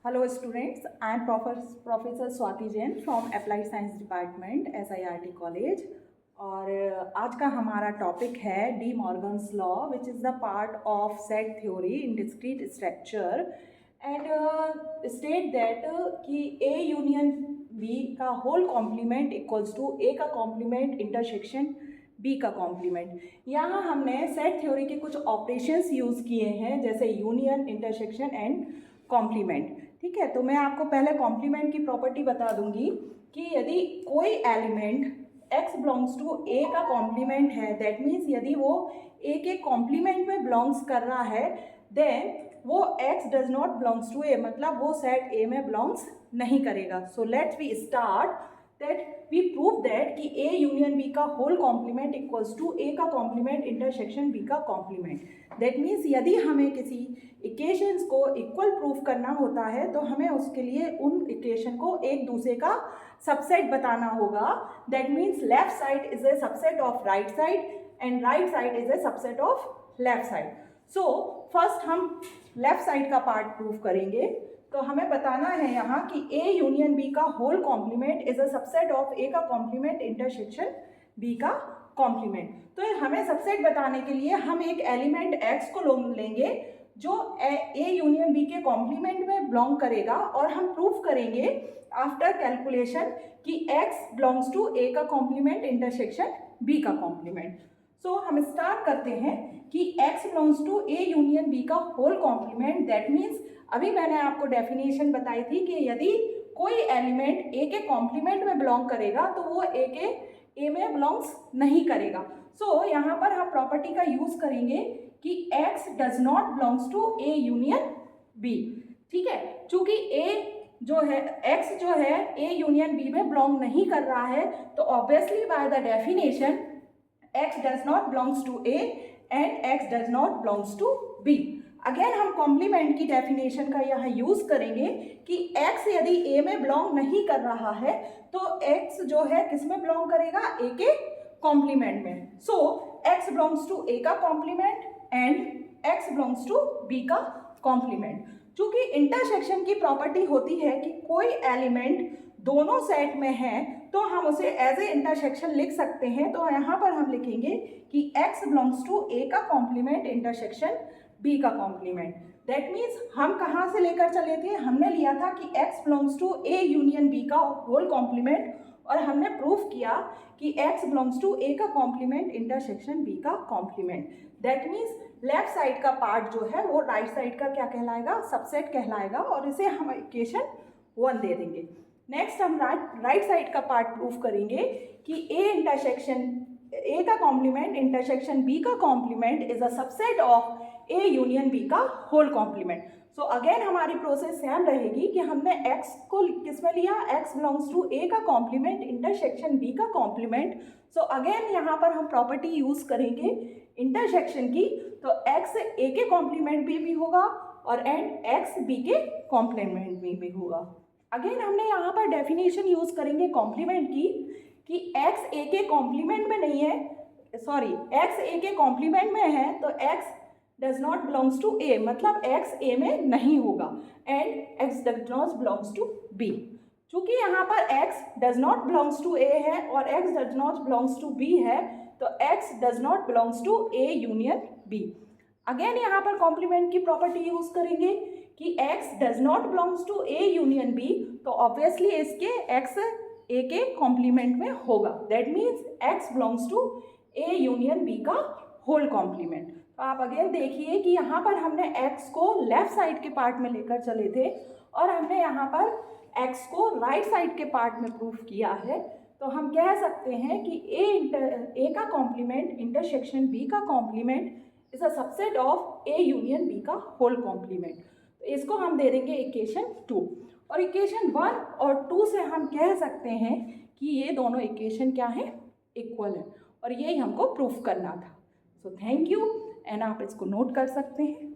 Hello students, I am Professor Swati Jain from Applied Science Department SIRT College और आज का हमारा topic है D Morgan's law which is the part of set theory in discrete structure and state that कि A union B का whole complement equals to A का complement intersection B का complement. यहाँ हमने सेट थ्योरी के कुछ operations use किए हैं जैसे यूनियन, इंटरसेक्शन एंड कॉम्प्लीमेंट। ठीक है, तो मैं आपको पहले कॉम्प्लीमेंट की प्रॉपर्टी बता दूंगी कि यदि कोई element x belongs to a का कॉम्प्लीमेंट है, दैट मीन्स यदि वो a के कॉम्प्लीमेंट में बिलोंग्स कर रहा है देन वो x does not belongs to a, मतलब वो सेट a में बिलोंग्स नहीं करेगा। So let's we start that we prove that कि a यूनियन b का whole complement equals to a का कॉम्प्लीमेंट इंटरसेक्शन b का कॉम्प्लीमेंट। दैट मीन्स यदि हमें किसी इक्वेशंस को इक्वल प्रूफ करना होता है तो हमें उसके लिए उन इक्वेशन को एक दूसरे का सबसेट बताना होगा। That means left side is a subset of right side and right side is a subset of left side. So first हम लेफ्ट साइड का पार्ट प्रूफ करेंगे। तो हमें बताना है यहाँ कि ए यूनियन बी का whole complement is a subset of A का कॉम्प्लीमेंट इंटरसेक्शन बी का कॉम्प्लीमेंट। तो हमें सबसेट बताने के लिए हम एक एलिमेंट x को लेंगे जो ए यूनियन बी के कॉम्प्लीमेंट में बिलोंग करेगा और हम प्रूफ करेंगे आफ्टर कैलकुलेशन कि x बिलोंग्स टू ए का कॉम्प्लीमेंट इंटरसेक्शन बी का कॉम्प्लीमेंट। सो हम स्टार्ट करते हैं कि x belongs to A union B का होल कॉम्प्लीमेंट। दैट मीन्स अभी मैंने आपको डेफिनेशन बताई थी कि यदि कोई एलिमेंट ए के कॉम्प्लीमेंट में बिलोंग करेगा तो वो ए में बिलोंग्स नहीं करेगा। सो यहाँ पर हम प्रॉपर्टी का यूज करेंगे कि x does not belongs to A union B. ठीक है, चूंकि x जो है ए यूनियन बी में बिलोंग नहीं कर रहा है तो obviously by the definition x does not belongs to A and x does not belongs to B. Again हम कॉम्प्लीमेंट की डेफिनेशन का यहाँ यूज करेंगे कि x यदि a में बिलोंग नहीं कर रहा है तो x जो है किस में बिलोंग करेगा, a के कॉम्प्लीमेंट में। So x belongs to a का complement and x belongs to b का कॉम्प्लीमेंट। चूंकि इंटरसेक्शन की प्रॉपर्टी होती है कि कोई एलिमेंट दोनों सेट में है तो हम उसे एज ए इंटरसेक्शन लिख सकते हैं। तो यहाँ पर हम लिखेंगे कि x बिलोंग्स टू a का कॉम्प्लीमेंट इंटरसेक्शन b का कॉम्प्लीमेंट। दैट मीन्स हम कहाँ से लेकर चले थे, हमने लिया था कि x belongs to a union b का होल कॉम्प्लीमेंट और हमने प्रूफ किया कि x बिलोंग्स टू a का कॉम्प्लीमेंट इंटरसेक्शन b का complement. That means left side का पार्ट जो है वो राइट साइड का क्या कहलाएगा, सबसेट कहलाएगा और इसे हम इक्वेशन 1 दे देंगे। नेक्स्ट हम राइट साइड का पार्ट प्रूफ करेंगे कि a का कॉम्प्लीमेंट इंटरसेक्शन b का complement is a subset of A union b का होल कॉम्प्लीमेंट। सो अगेन हमारी प्रोसेस सेम रहेगी कि हमने x को किस में लिया, x बिलोंग्स टू a का कॉम्प्लीमेंट इंटरसेक्शन b का कॉम्प्लीमेंट। सो अगेन यहाँ पर हम प्रॉपर्टी यूज करेंगे इंटरसेक्शन की, तो x a के कॉम्प्लीमेंट में भी होगा और एंड x b के कॉम्प्लीमेंट में भी होगा। अगेन हमने यहाँ पर डेफिनेशन यूज करेंगे कॉम्प्लीमेंट की कि x a के कॉम्प्लीमेंट में नहीं है, सॉरी x a के कॉम्प्लीमेंट में है तो x does not belongs to a, मतलब x a में नहीं होगा and x does not belongs to b। चूंकि यहाँ पर x does not belongs to a है और x does not belongs to b है तो x does not belongs to a union b। Again यहाँ पर कॉम्प्लीमेंट की प्रॉपर्टी यूज करेंगे कि x does not belongs to a union b, तो ऑब्वियसली इसके x a के कॉम्प्लीमेंट में होगा। That means x belongs to a union b का होल कॉम्प्लीमेंट। तो आप अगेन देखिए कि यहाँ पर हमने x को लेफ्ट साइड के पार्ट में लेकर चले थे और हमने यहाँ पर x को राइट साइड के पार्ट में प्रूफ किया है। तो हम कह सकते हैं कि a का कॉम्प्लीमेंट इंटरसेक्शन b का complement is a subset of a union b का होल कॉम्प्लीमेंट। तो इसको हम दे देंगे इक्वेशन 2 और इक्वेशन 1 और 2 से हम कह सकते हैं कि ये दोनों इक्वेशन क्या है, इक्वल है और यही हमको प्रूफ करना था। सो थैंक यू एंड आप इसको नोट कर सकते हैं।